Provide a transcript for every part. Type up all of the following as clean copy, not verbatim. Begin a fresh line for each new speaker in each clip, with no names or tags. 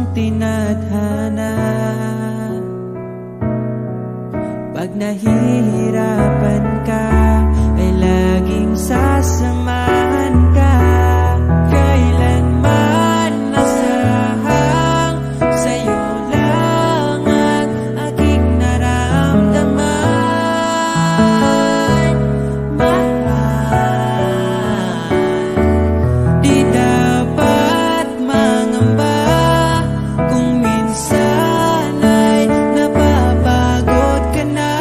mong tinadhana. Pag nahihirapan ka, ay laging sasamahan ka. Kailanman nasahang sa'yo lang ang aking naramdaman. Mahal, di dapat mangamba kung minsan ay napapagod ka na.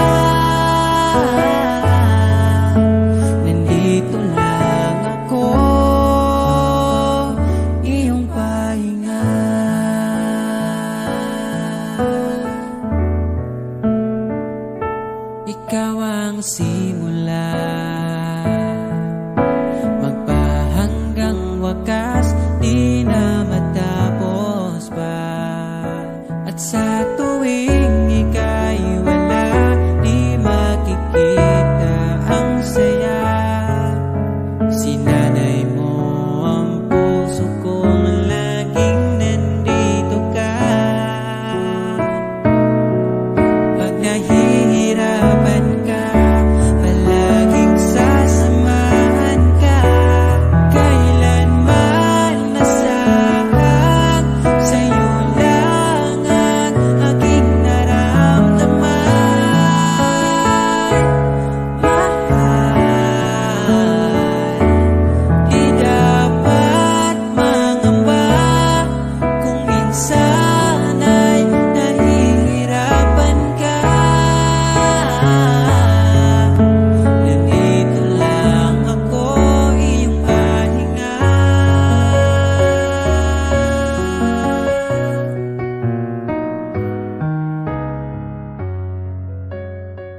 Nandito lang ako, iyong pahinga. Ikaw ang